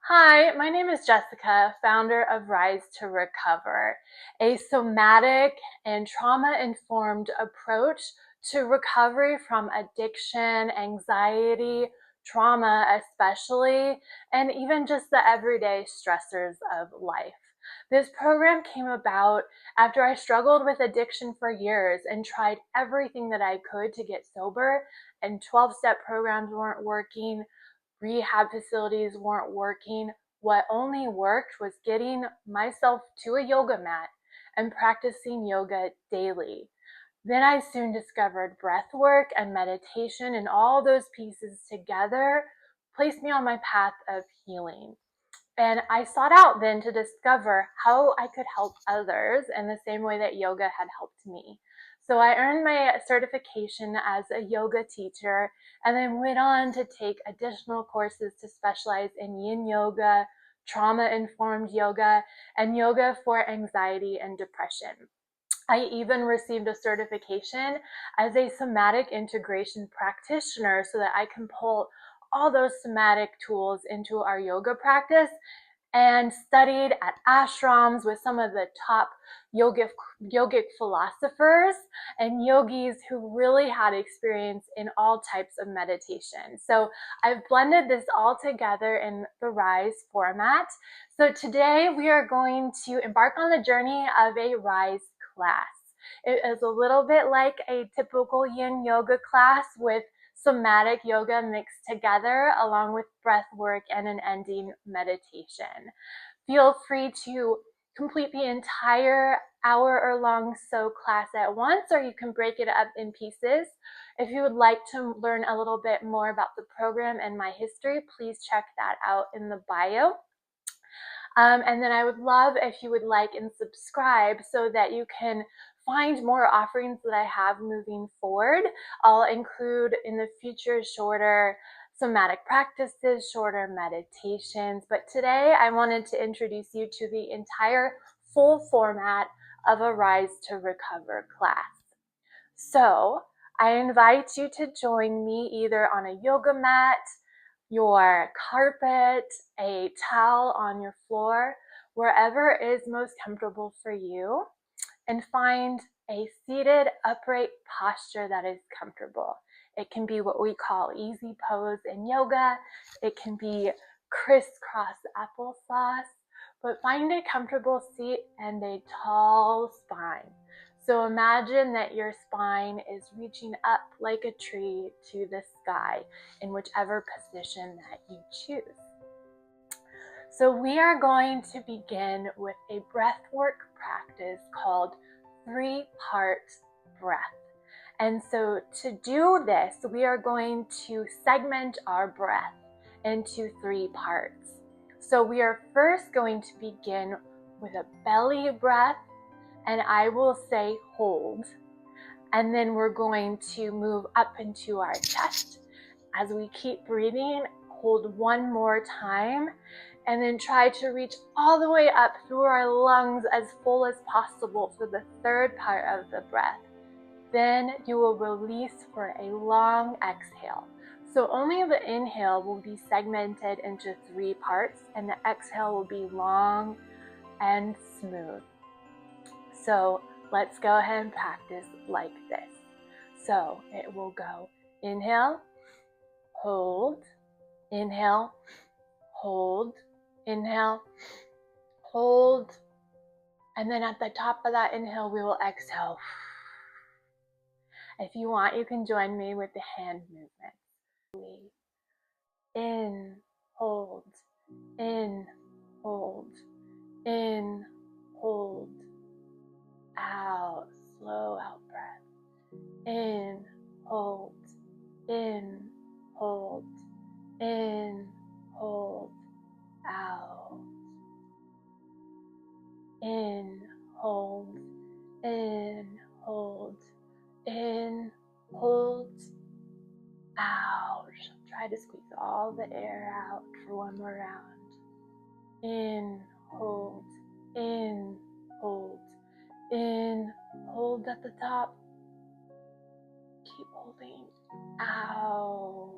Hi, my name is Jessica, founder of Rise to Recover, a somatic and trauma-informed approach to recovery from addiction, anxiety, trauma especially, and even just the everyday stressors of life. This program came about after I struggled with addiction for years and tried everything that I could to get sober, and 12-step programs weren't working. Rehab facilities weren't working. What only worked was getting myself to a yoga mat and practicing yoga daily. Then I soon discovered breath work and meditation, and all those pieces together placed me on my path of healing. And I sought out then to discover how I could help others in the same way that yoga had helped me. So I earned my certification as a yoga teacher and then went on to take additional courses to specialize in yin yoga, trauma-informed yoga, and yoga for anxiety and depression. I even received a certification as a Somatic Integration Practitioner so that I can pull all those somatic tools into our yoga practice, and studied at ashrams with some of the top yogic philosophers and yogis who really had experience in all types of meditation. So I've blended this all together in the Rise format. So today we are going to embark on the journey of a Rise class. It is a little bit like a typical yin yoga class with somatic yoga mixed together along with breath work and an ending meditation. Feel free to complete the entire hour or long so class at once, or you can break it up in pieces. If you would like to learn a little bit more about the program and my history, please check that out in the bio. And then I would love if you would like and subscribe so that you can find more offerings that I have moving forward. I'll include in the future shorter somatic practices, shorter meditations, but today I wanted to introduce you to the entire full format of a Rise to Recover class. So I invite you to join me either on a yoga mat, your carpet, a towel on your floor, wherever is most comfortable for you, and find a seated upright posture that is comfortable. It can be what we call easy pose in yoga. It can be crisscross applesauce, but find a comfortable seat and a tall spine. So imagine that your spine is reaching up like a tree to the sky in whichever position that you choose. So we are going to begin with a breathwork practice called 3-part breath. And so to do this, we are going to segment our breath into 3 parts. So we are first going to begin with a belly breath, and I will say hold. And then we're going to move up into our chest. As we keep breathing, hold one more time, and then try to reach all the way up through our lungs as full as possible for the 3rd part of the breath. Then you will release for a long exhale. So only the inhale will be segmented into 3 parts, and the exhale will be long and smooth. So let's go ahead and practice like this. So it will go inhale, hold, inhale, hold, inhale, hold, and then at the top of that inhale, we will exhale. If you want, you can join me with the hand movement. In, hold, in, hold, in, hold, out, slow out breath. In, hold, in, hold, in, hold, out. In, hold, in, hold, in, hold, out. Try to squeeze all the air out for one more round. In, hold, in, hold, in, hold at the top. Keep holding, out.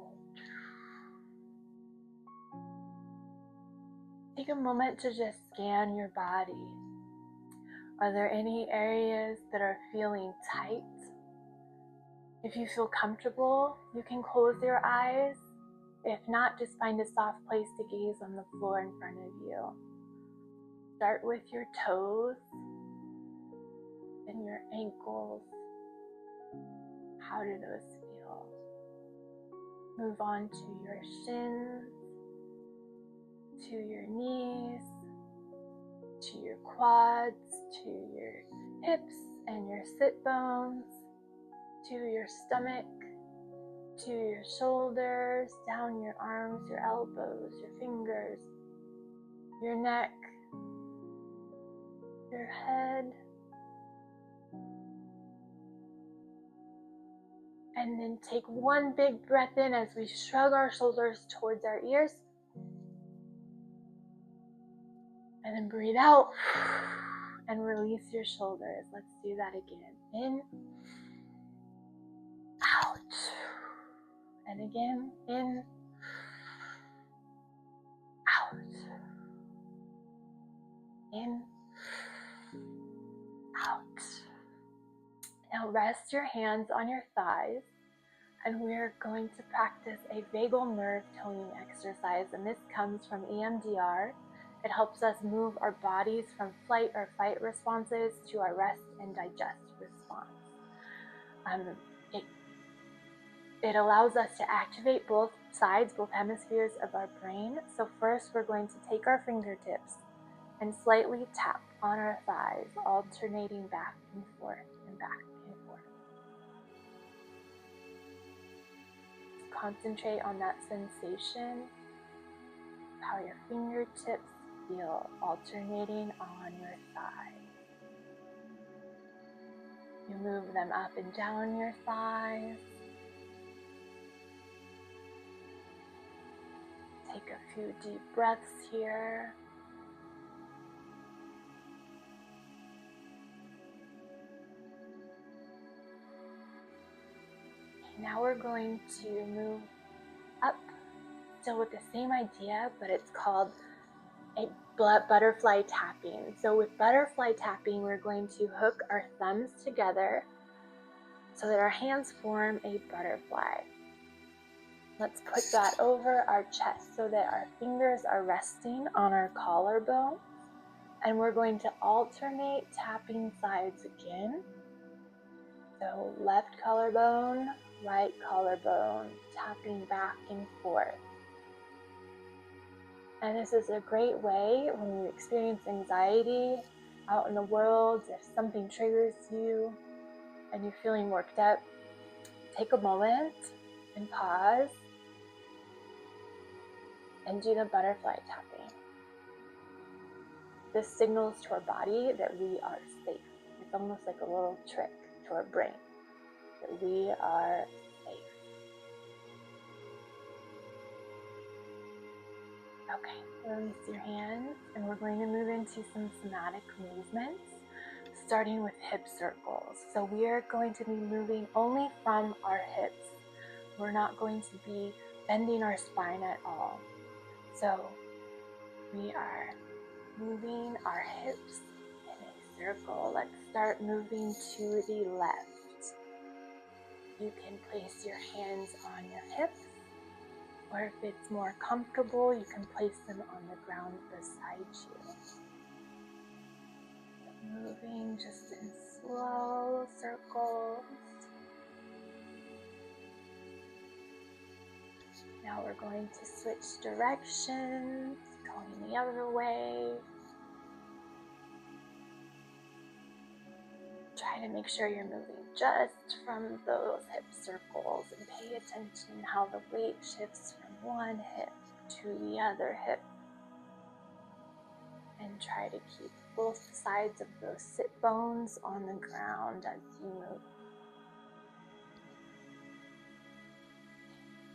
Take a moment to just scan your body. Are there any areas that are feeling tight? If you feel comfortable, you can close your eyes. If not, just find a soft place to gaze on the floor in front of you. Start with your toes and your ankles. How do those feel? Move on to your shins, to your knees, to your quads, to your hips and your sit bones, to your stomach, to your shoulders, down your arms, your elbows, your fingers, your neck, your head. And then take one big breath in as we shrug our shoulders towards our ears. And then breathe out and release your shoulders. Let's do that again. In, out. And again, in, out. In, out. Now rest your hands on your thighs, and we're going to practice a vagal nerve toning exercise, and this comes from EMDR. It helps us move our bodies from flight or fight responses to our rest and digest response. It allows us to activate both sides, both hemispheres of our brain. So first we're going to take our fingertips and slightly tap on our thighs, alternating back and forth and back and forth. Concentrate on that sensation, how your fingertips feel alternating on your thigh. You move them up and down your thighs. Take a few deep breaths here. Now we're going to move up, still with the same idea, but it's called a butterfly tapping. So with butterfly tapping, we're going to hook our thumbs together so that our hands form a butterfly. Let's put that over our chest so that our fingers are resting on our collarbone. And we're going to alternate tapping sides again. So left collarbone, right collarbone, tapping back and forth. And this is a great way when you experience anxiety out in the world, if something triggers you and you're feeling worked up, take a moment and pause and do the butterfly tapping. This signals to our body that we are safe. It's almost like a little trick to our brain that we are safe. Okay, release your hands, and we're going to move into some somatic movements, starting with hip circles. So we are going to be moving only from our hips. We're not going to be bending our spine at all. So we are moving our hips in a circle. Let's start moving to the left. You can place your hands on your hips, or if it's more comfortable, you can place them on the ground beside you. Moving just in slow circles. Now we're going to switch directions, going the other way. Try to make sure you're moving just from those hip circles and pay attention how the weight shifts from one hip to the other hip. And try to keep both sides of those sit bones on the ground as you move.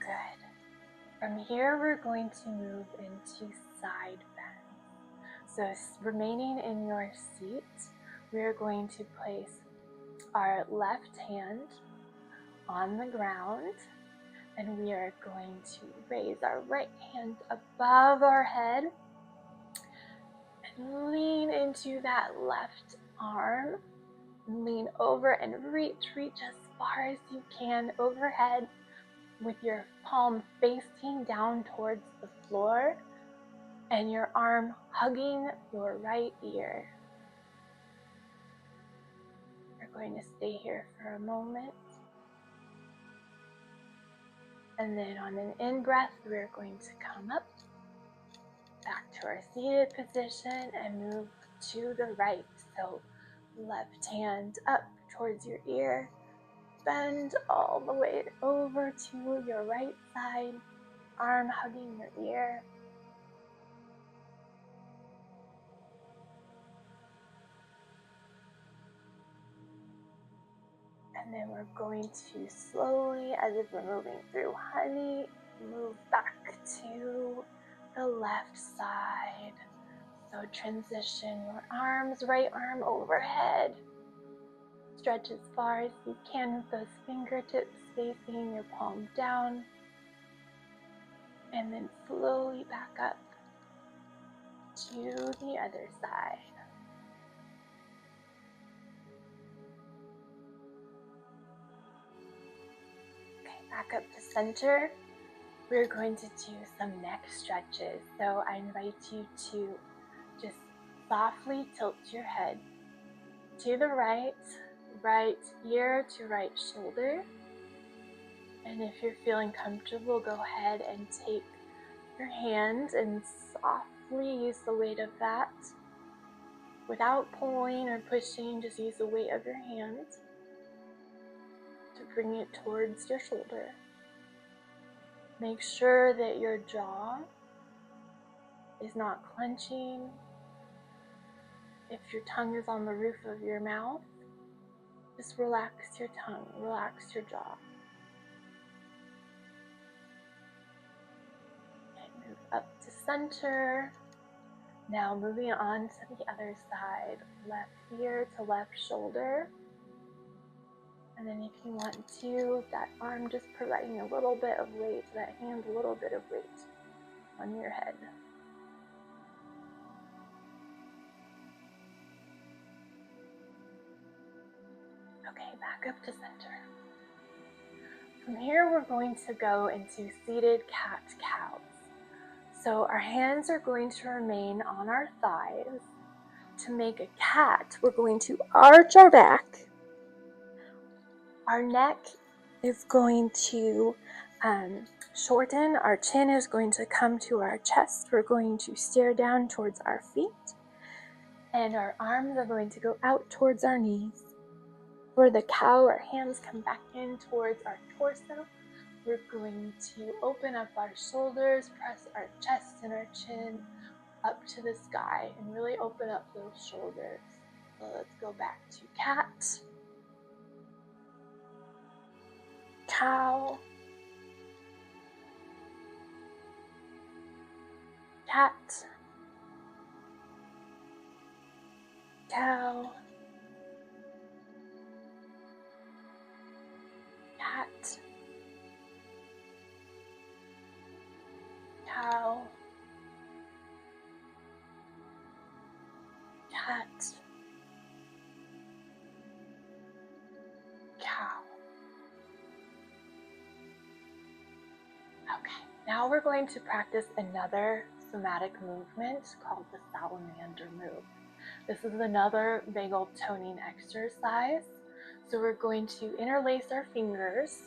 Good. From here, we're going to move into side bends. So remaining in your seat, we're going to place our left hand on the ground, and we are going to raise our right hand above our head And lean into that left arm. Lean over and reach as far as you can overhead with your palm facing down towards the floor and your arm hugging your right ear. We're going to stay here for a moment. And then on an in-breath, we're going to come up back to our seated position and move to the right. So left hand up towards your ear, bend all the way over to your right side, arm hugging your ear. And then we're going to slowly, as if we're moving through honey, move back to the left side. So transition your arms, right arm overhead. Stretch as far as you can with those fingertips facing your palm down. And then slowly back up to the other side. Okay, back up to center. We're going to do some neck stretches. So I invite you to just softly tilt your head to the right ear to right shoulder. And if you're feeling comfortable, go ahead and take your hand and softly use the weight of that. Without pulling or pushing, just use the weight of your hand to bring it towards your shoulder. Make sure that your jaw is not clenching. If your tongue is on the roof of your mouth, just relax your tongue, relax your jaw. And move up to center. Now moving on to the other side, left ear to left shoulder. And then if you want to, that arm just providing a little bit of weight, that hand a little bit of weight on your head. Okay, back up to center. From here, we're going to go into seated cat-cows. So our hands are going to remain on our thighs. To make a cat, we're going to arch our back. Our neck is going to shorten. Our chin is going to come to our chest. We're going to stare down towards our feet. And our arms are going to go out towards our knees. For the cow, our hands come back in towards our torso. We're going to open up our shoulders, press our chest and our chin up to the sky, and really open up those shoulders. So let's go back to cat, cow, cat, cow, cat, cow, cat, cow. Okay, now we're going to practice another somatic movement called the salamander move. This is another vagal toning exercise. So we're going to interlace our fingers,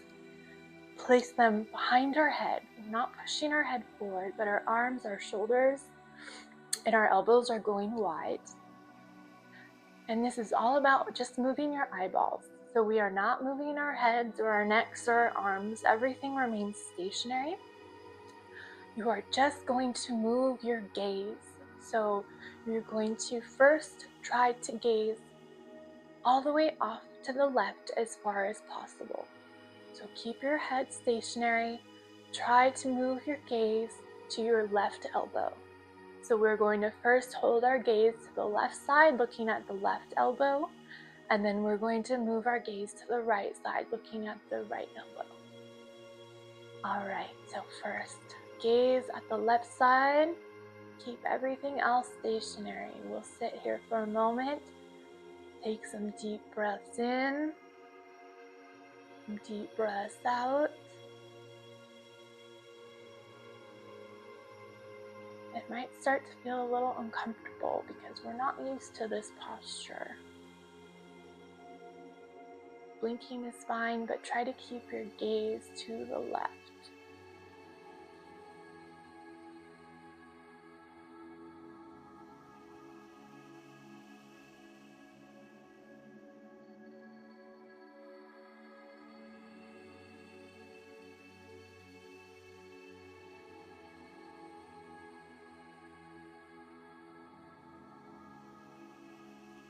place them behind our head. We're not pushing our head forward, but our arms, our shoulders, and our elbows are going wide. And this is all about just moving your eyeballs. So we are not moving our heads or our necks or our arms. Everything remains stationary. You are just going to move your gaze. So you're going to first try to gaze all the way off to the left as far as possible. So keep your head stationary. Try to move your gaze to your left elbow. So we're going to first hold our gaze to the left side, looking at the left elbow, and then we're going to move our gaze to the right side, looking at the right elbow. All right, so first, gaze at the left side, Keep everything else stationary. We'll sit here for a moment. Take some deep breaths in, some deep breaths out. It might start to feel a little uncomfortable because we're not used to this posture. Blinking is fine, but try to keep your gaze to the left.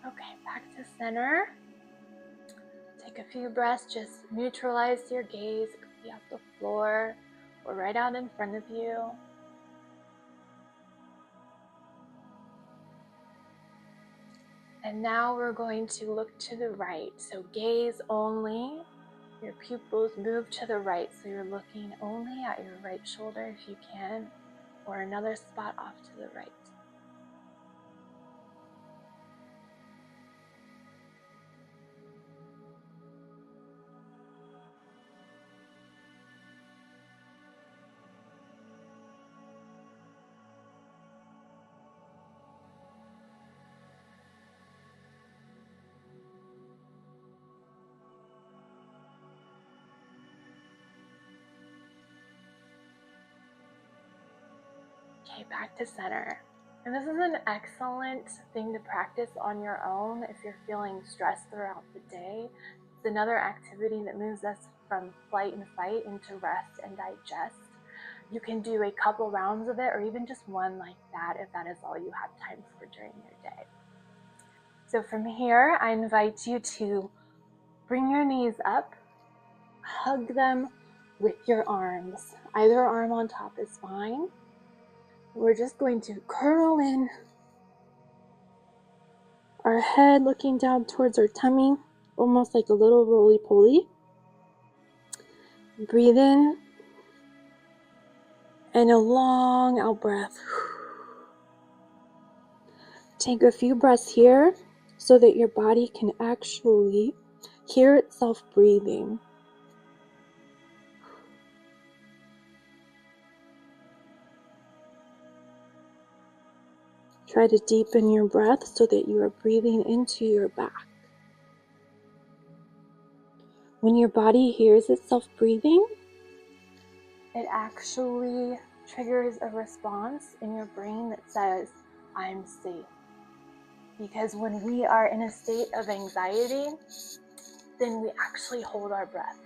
Okay, back to center. Take a few breaths, just neutralize your gaze. It could be off the floor or right out in front of you. And now we're going to look to the right. So gaze only. Your pupils move to the right, so you're looking only at your right shoulder if you can, or another spot off to the right. Okay, back to center. And this is an excellent thing to practice on your own if you're feeling stressed throughout the day. It's another activity that moves us from flight and fight into rest and digest. You can do a couple rounds of it, or even just one like that if that is all you have time for during your day. So from here, I invite you to bring your knees up, hug them with your arms. Either arm on top is fine. We're just going to curl in, our head looking down towards our tummy, almost like a little roly-poly. Breathe in, and a long out breath. Take a few breaths here so that your body can actually hear itself breathing. Try to deepen your breath so that you are breathing into your back. When your body hears itself breathing, it actually triggers a response in your brain that says, I'm safe. Because when we are in a state of anxiety, then we actually hold our breath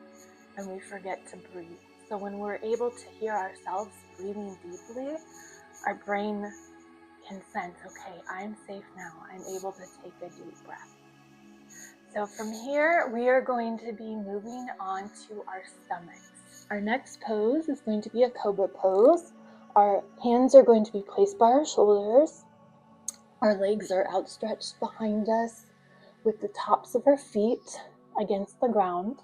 and we forget to breathe. So when we're able to hear ourselves breathing deeply, our brain can sense, okay, I'm safe now. I'm able to take a deep breath. So from here, we are going to be moving on to our stomachs. Our next pose is going to be a cobra pose. Our hands are going to be placed by our shoulders. Our legs are outstretched behind us with the tops of our feet against the ground.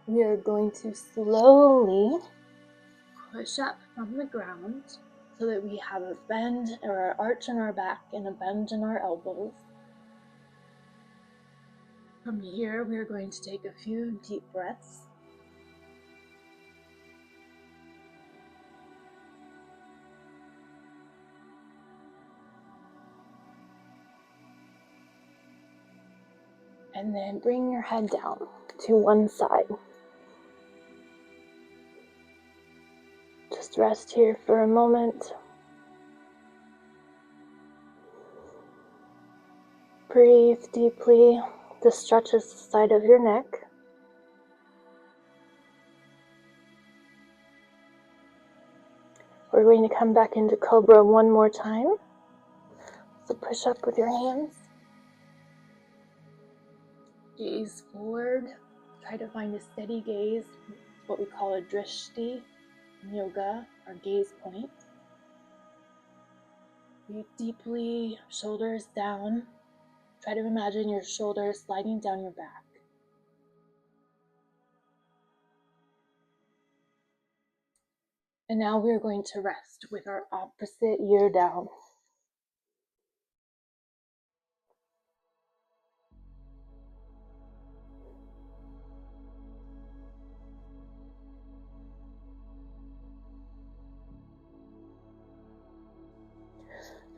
We are going to slowly push up from the ground so that we have a bend or an arch in our back and a bend in our elbows. From here, we are going to take a few deep breaths. And then bring your head down to one side. Just rest here for a moment. Breathe deeply. This stretches the side of your neck. We're going to come back into Cobra one more time. So push up with your hands. Gaze forward. Try to find a steady gaze. It's what we call a drishti in yoga, our gaze point. Breathe deeply, shoulders down. Try to imagine your shoulders sliding down your back. And now we're going to rest with our opposite ear down.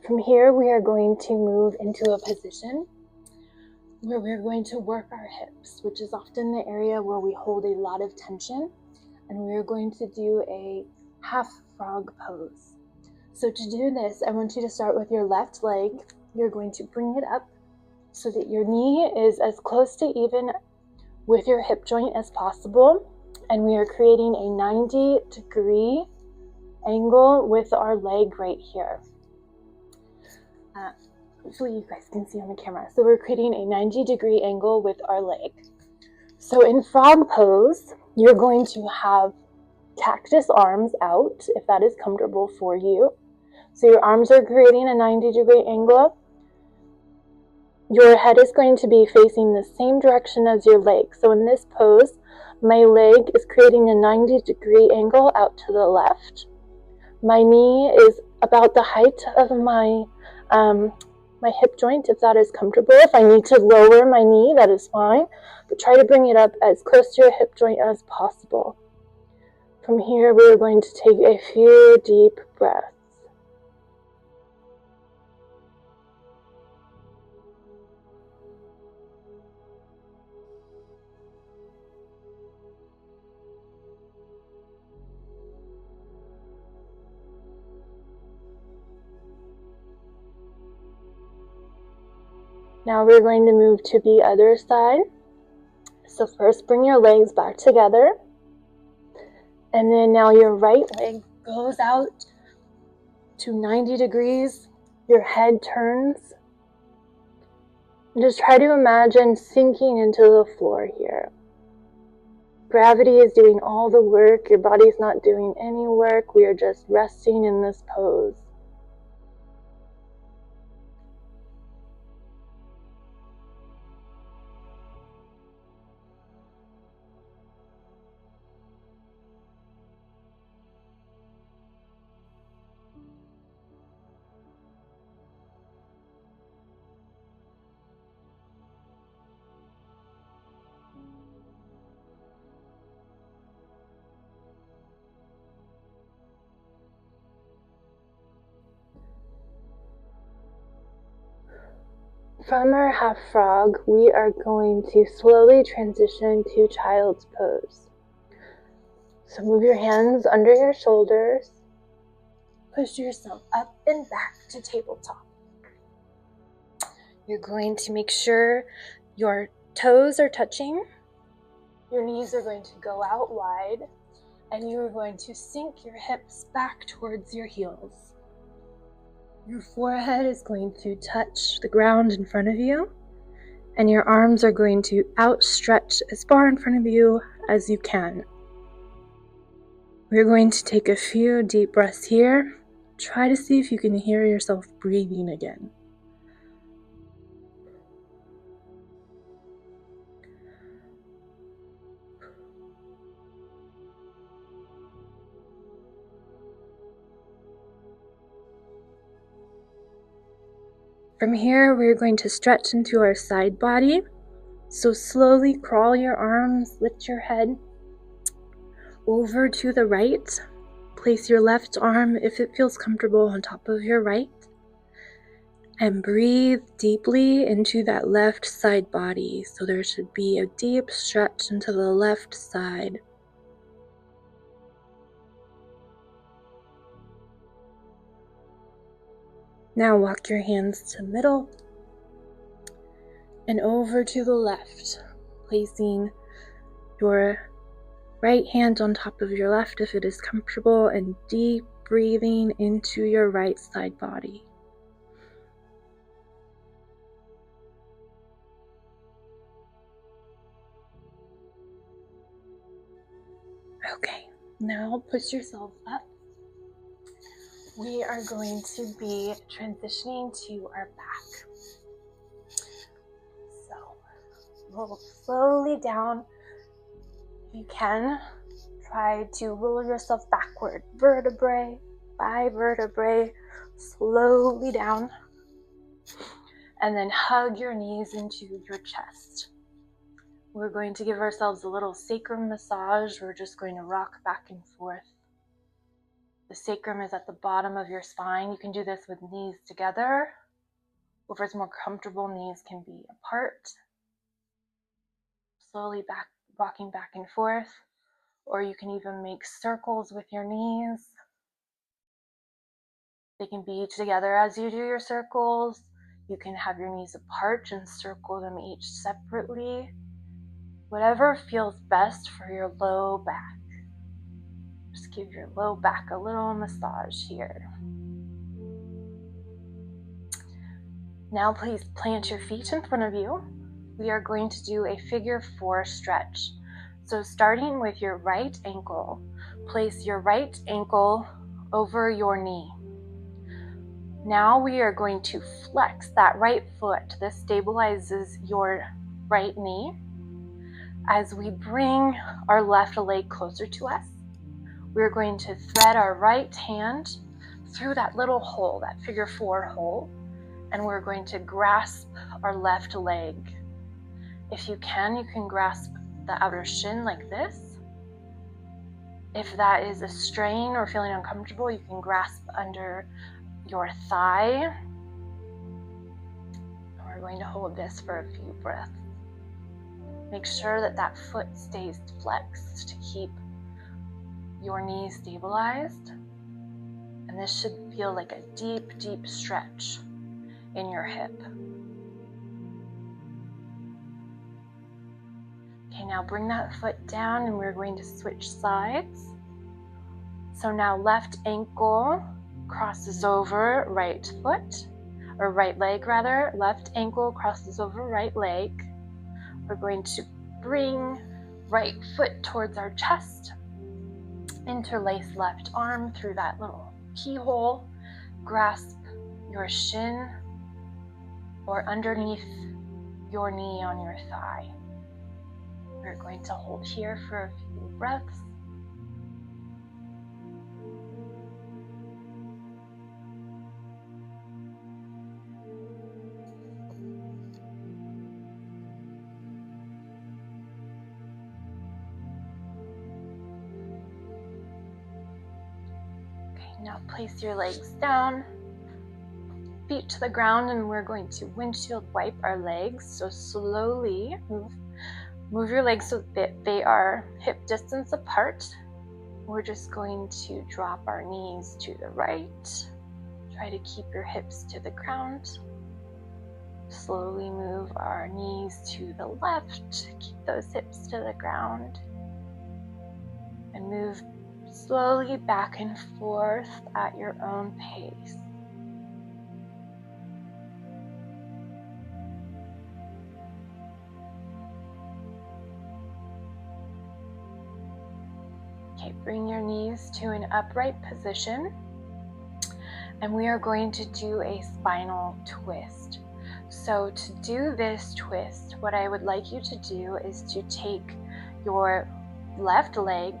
From here, we are going to move into a position where we're going to work our hips, which is often the area where we hold a lot of tension. And we're going to do a half frog pose. So to do this, I want you to start with your left leg. You're going to bring it up so that your knee is as close to even with your hip joint as possible. And we are creating a 90-degree angle with our leg right here. Hopefully you guys can see on the camera. So we're creating a 90-degree angle with our leg. So in frog pose, you're going to have cactus arms out, if that is comfortable for you. So your arms are creating a 90-degree angle. Your head is going to be facing the same direction as your leg. So in this pose, my leg is creating a 90-degree angle out to the left. My knee is about the height of my hip joint, if that is comfortable. If I need to lower my knee, that is fine, but try to bring it up as close to your hip joint as possible. From here, we are going to take a few deep breaths. Now we're going to move to the other side. So first, bring your legs back together. And then now your right leg goes out to 90 degrees. Your head turns. And just try to imagine sinking into the floor here. Gravity is doing all the work. Your body's not doing any work. We are just resting in this pose. From our half frog, we are going to slowly transition to child's pose. So move your hands under your shoulders. Push yourself up and back to tabletop. You're going to make sure your toes are touching. Your knees are going to go out wide, and you are going to sink your hips back towards your heels. Your forehead is going to touch the ground in front of you, and your arms are going to outstretch as far in front of you as you can. We're going to take a few deep breaths here. Try to see if you can hear yourself breathing again. From here, we're going to stretch into our side body. So slowly crawl your arms, lift your head over to the right. Place your left arm, if it feels comfortable, on top of your right. And breathe deeply into that left side body. So there should be a deep stretch into the left side. Now walk your hands to middle and over to the left, placing your right hand on top of your left if it is comfortable, and deep breathing into your right side body. Okay, now push yourself up. We are going to be transitioning to our back. So roll slowly down. If you can, try to roll yourself backward, vertebrae by vertebrae, slowly down. And then hug your knees into your chest. We're going to give ourselves a little sacrum massage. We're just going to rock back and forth. The sacrum is at the bottom of your spine. You can do this with knees together. Or if it's more comfortable, knees can be apart. Slowly rocking back and forth. Or you can even make circles with your knees. They can be together as you do your circles. You can have your knees apart and circle them each separately. Whatever feels best for your low back. Just give your low back a little massage here. Now please plant your feet in front of you. We are going to do a figure 4 stretch. So starting with your right ankle, place your right ankle over your knee. Now we are going to flex that right foot. This stabilizes your right knee. As we bring our left leg closer to us, we're going to thread our right hand through that little hole, that figure 4 hole, and we're going to grasp our left leg. If you can grasp the outer shin like this. If that is a strain or feeling uncomfortable, you can grasp under your thigh. We're going to hold this for a few breaths. Make sure that that foot stays flexed to keep your knees stabilized. And this should feel like a deep, deep stretch in your hip. Okay, now bring that foot down and we're going to switch sides. So now left ankle crosses over right foot, or right leg rather. Left ankle crosses over right leg. We're going to bring right foot towards our chest. Interlace left arm through that little keyhole. Grasp your shin or underneath your knee on your thigh. We're going to hold here for a few breaths. Now place your legs down, feet to the ground, and we're going to windshield wipe our legs. So slowly move your legs so that they are hip distance apart. We're just going to drop our knees to the right. Try to keep your hips to the ground. Slowly move our knees to the left. Keep those hips to the ground. And move slowly back and forth at your own pace. Okay, bring your knees to an upright position. And we are going to do a spinal twist. So to do this twist, what I would like you to do is to take your left leg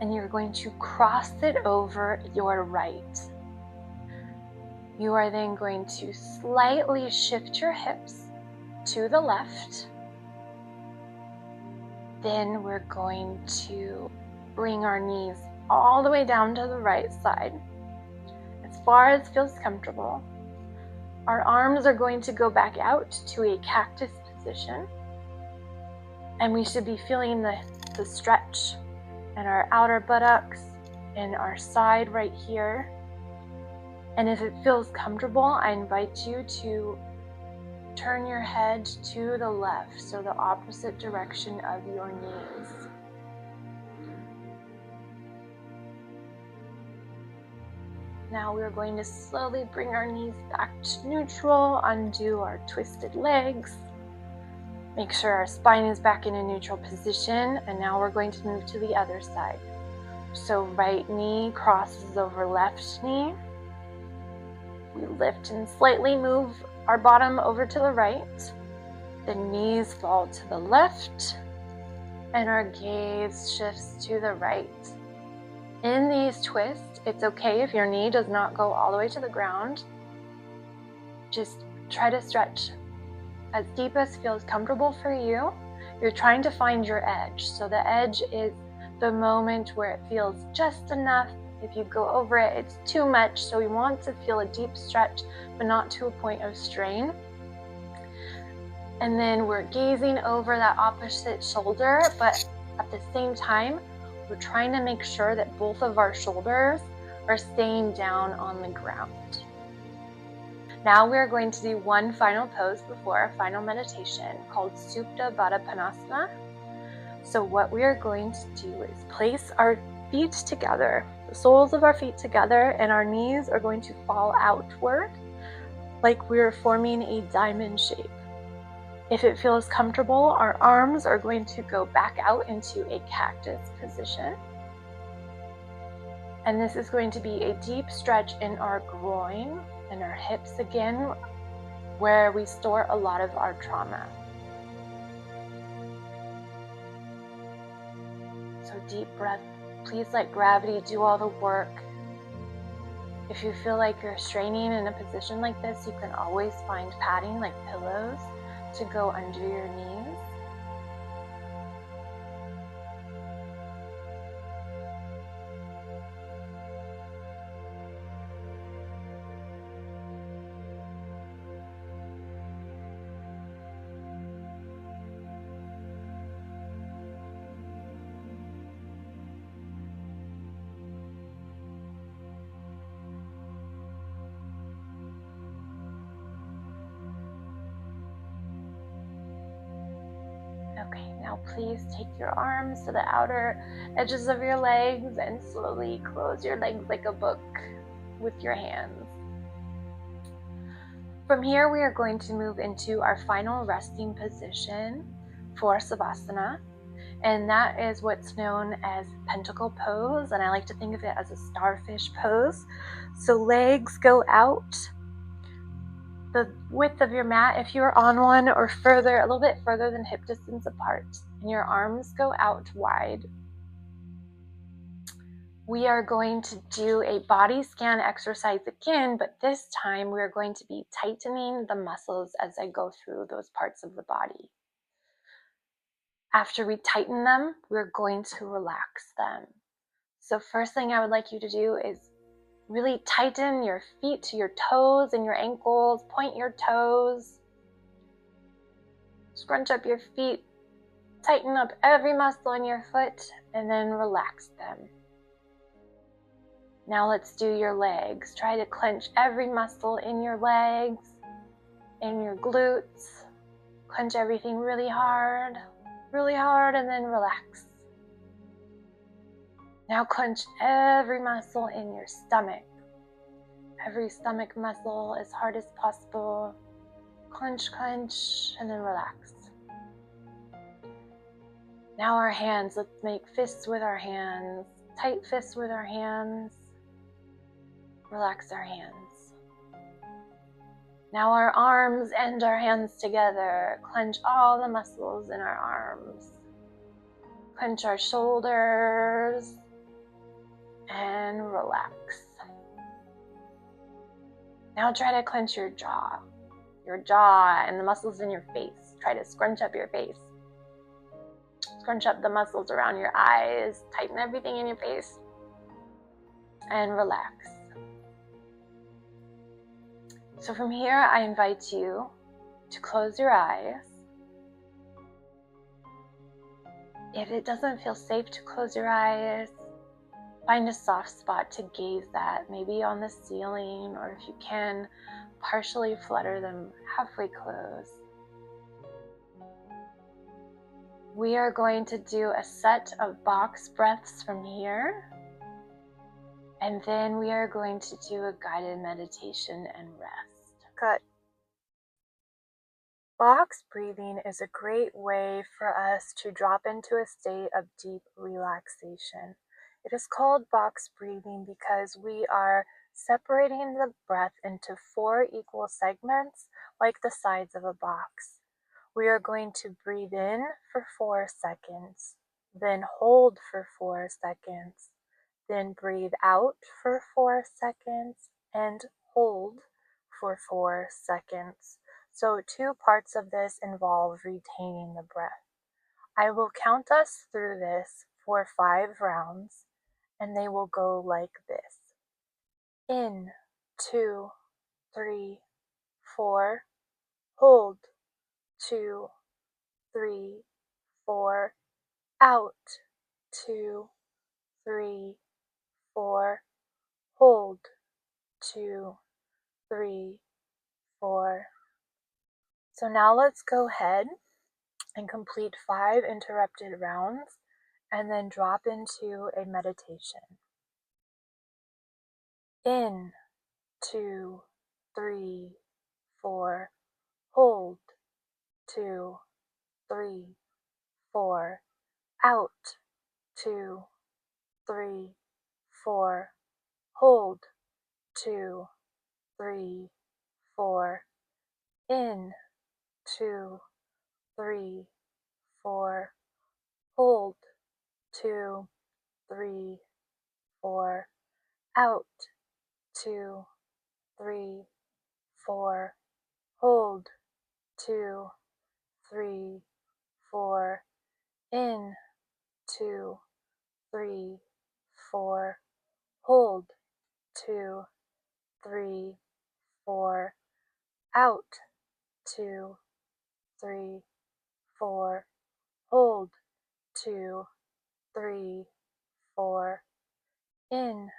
and you're going to cross it over your right. You are then going to slightly shift your hips to the left. Then we're going to bring our knees all the way down to the right side, as far as feels comfortable. Our arms are going to go back out to a cactus position, and we should be feeling the stretch in our outer buttocks and our side right here. And if it feels comfortable, I invite you to turn your head to the left, so the opposite direction of your knees. Now we're going to slowly bring our knees back to neutral, undo our twisted legs. Make sure our spine is back in a neutral position, and now we're going to move to the other side. So right knee crosses over left knee. We lift and slightly move our bottom over to the right. The knees fall to the left. and our gaze shifts to the right. In these twists, it's okay if your knee does not go all the way to the ground. Just try to stretch as deep as feels comfortable for you. You're trying to find your edge. So the edge is the moment where it feels just enough. If you go over it, it's too much. So we want to feel a deep stretch, but not to a point of strain. And then we're gazing over that opposite shoulder, but at the same time, we're trying to make sure that both of our shoulders are staying down on the ground. Now we're going to do one final pose before our final meditation called Supta Baddha Konasana. So what we are going to do is place our feet together, the soles of our feet together, and our knees are going to fall outward like we're forming a diamond shape. If it feels comfortable, our arms are going to go back out into a cactus position. And this is going to be a deep stretch in our groin and our hips again, where we store a lot of our trauma. So deep breath. Please let gravity do all the work. If you feel like you're straining in a position like this, you can always find padding like pillows to go under your knees. Okay, now please take your arms to the outer edges of your legs and slowly close your legs like a book with your hands. From here, we are going to move into our final resting position for Savasana, and that is what's known as pentacle pose, and I like to think of it as a starfish pose. So legs go out the width of your mat if you're on one, or further, a little bit further than hip distance apart, and your arms go out wide. We are going to do a body scan exercise again, but this time we're going to be tightening the muscles as I go through those parts of the body. After we tighten them, we're going to relax them. So first thing I would like you to do is really tighten your feet to your toes and your ankles. Point your toes. Scrunch up your feet. Tighten up every muscle in your foot and then relax them. Now let's do your legs. Try to clench every muscle in your legs, in your glutes. Clench everything really hard, and then relax. Now clench every muscle in your stomach. Every stomach muscle as hard as possible. Clench, and then relax. Now our hands, let's make fists with our hands. Tight fists with our hands. Relax our hands. Now our arms and our hands together. Clench all the muscles in our arms. Clench our shoulders and relax. Now try to clench your jaw and the muscles in your face. Try to scrunch up your face. Scrunch up the muscles around your eyes. Tighten everything in your face and relax. So from here, I invite you to close your eyes. If it doesn't feel safe to close your eyes, find a soft spot to gaze at, maybe on the ceiling, or if you can, partially flutter them halfway closed. We are going to do a set of box breaths from here, and then we are going to do a guided meditation and rest. Good. Box breathing is a great way for us to drop into a state of deep relaxation. It is called box breathing because we are separating the breath into 4 equal segments like the sides of a box. We are going to breathe in for 4 seconds, then hold for 4 seconds, then breathe out for 4 seconds, and hold for 4 seconds. So 2 parts of this involve retaining the breath. I will count us through this for 5 rounds, and they will go like this. In, 2, 3, 4, hold, 2, 3, 4, out, 2, 3, 4, hold, 2, 3, 4. So now let's go ahead and complete 5 interrupted rounds and then drop into a meditation. In, 2, 3, 4, hold, 2, 3, 4, out, 2, 3, 4, hold, 2, 3, 4, in, 2, 3, 4, hold, 2, 3, 4, out, 2, 3, 4, hold, 2, 3, 4, in, 2, 3, 4, hold, 2, 3, 4, out, 2, 3, 4, hold, 2, 3, 4, in,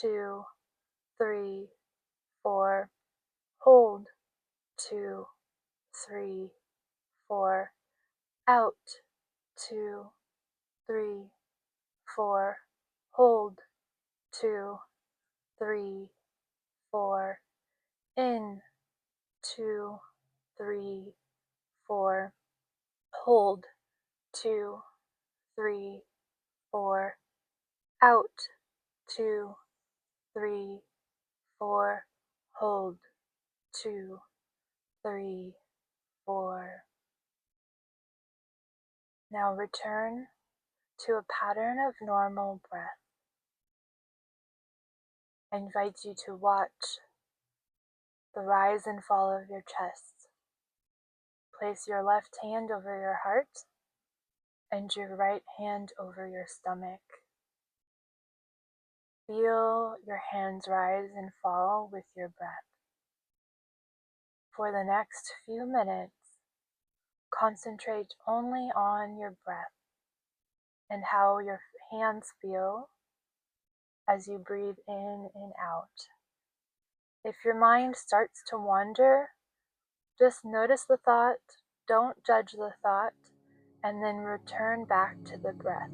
2, 3, 4, hold, 2, 3, 4, out, 2, 3, 4, hold, 2, 3, 4, in, 2, 3, 4, hold, 2, 3, 4, out, 2, 3, 4, hold, 2, 3, 4. Now return to a pattern of normal breath. I invite you to watch the rise and fall of your chest. Place your left hand over your heart and your right hand over your stomach. Feel your hands rise and fall with your breath. For the next few minutes, concentrate only on your breath and how your hands feel as you breathe in and out. If your mind starts to wander, just notice the thought, don't judge the thought, and then return back to the breath.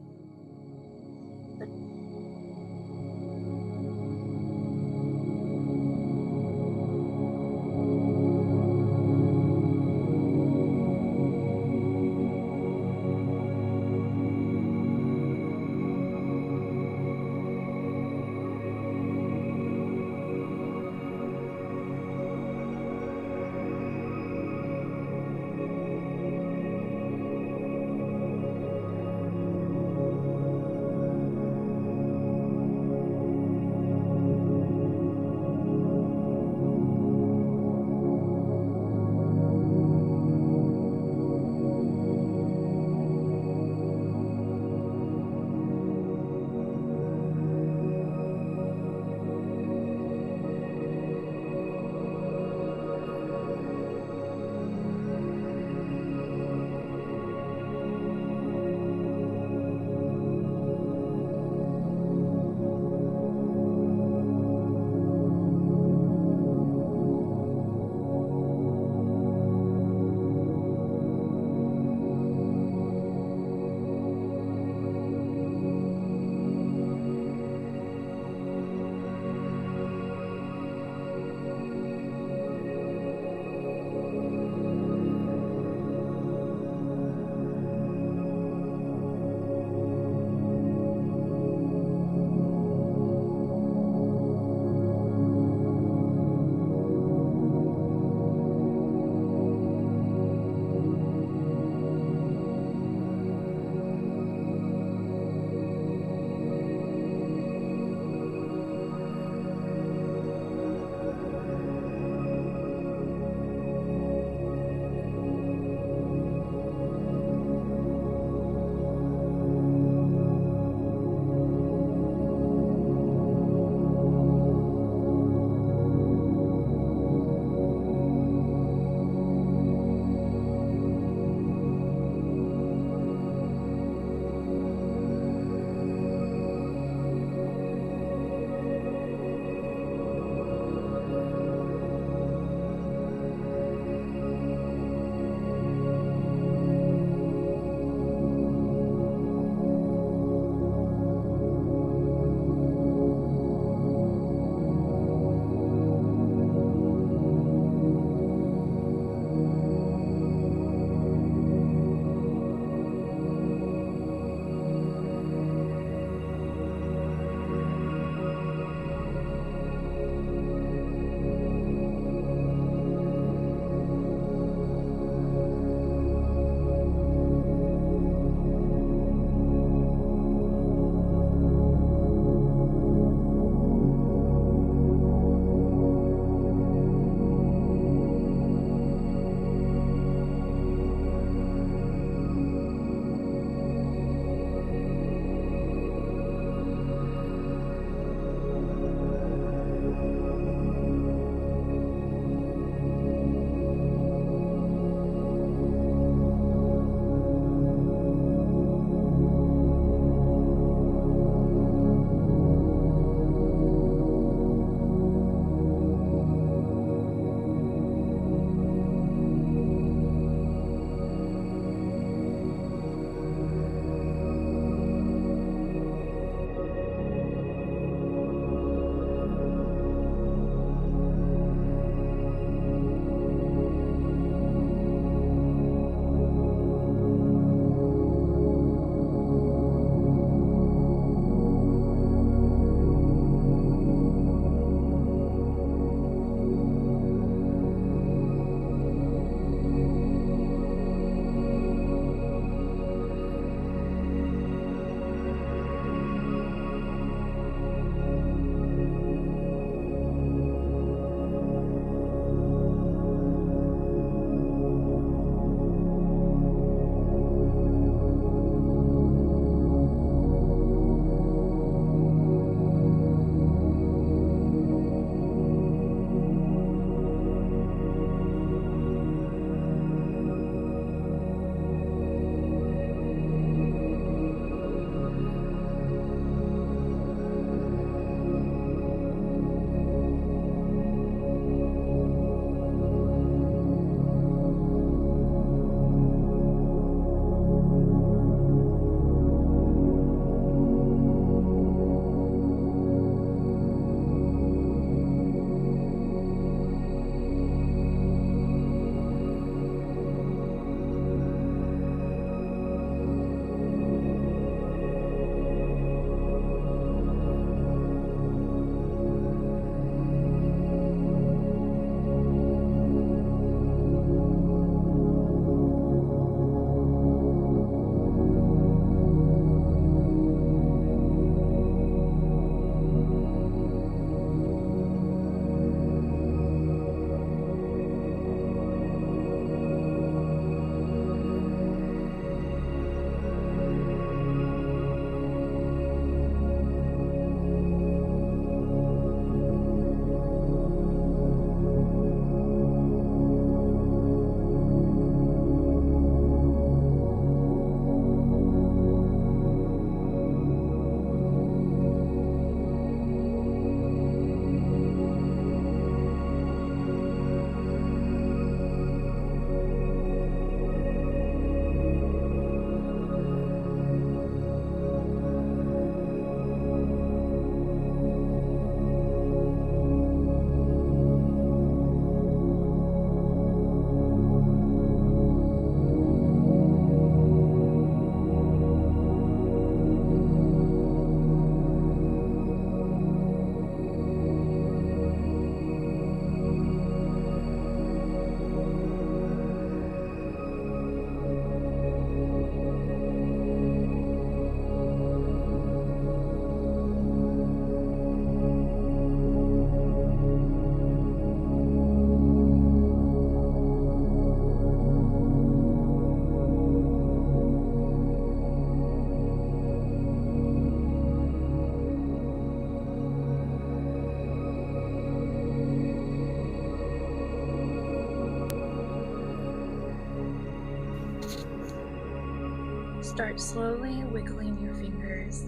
Start slowly wiggling your fingers,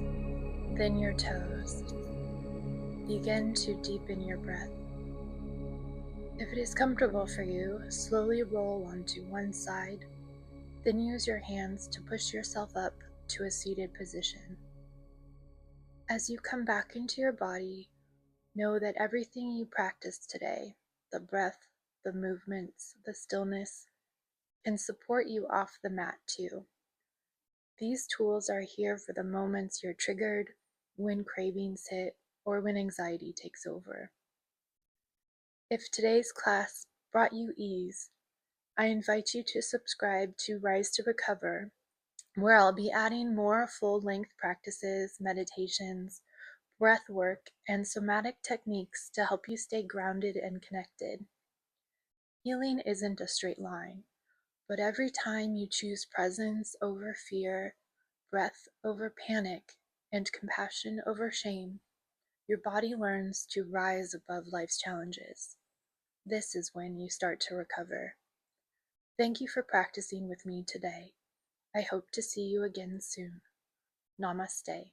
then your toes. Begin to deepen your breath. If it is comfortable for you, slowly roll onto one side, then use your hands to push yourself up to a seated position. As you come back into your body, know that everything you practiced today, the breath, the movements, the stillness, can support you off the mat too. These tools are here for the moments you're triggered, when cravings hit, or when anxiety takes over. If today's class brought you ease, I invite you to subscribe to Rise to Recover, where I'll be adding more full-length practices, meditations, breath work, and somatic techniques to help you stay grounded and connected. Healing isn't a straight line, but every time you choose presence over fear, breath over panic, and compassion over shame, your body learns to rise above life's challenges. This is when you start to recover. Thank you for practicing with me today. I hope to see you again soon. Namaste.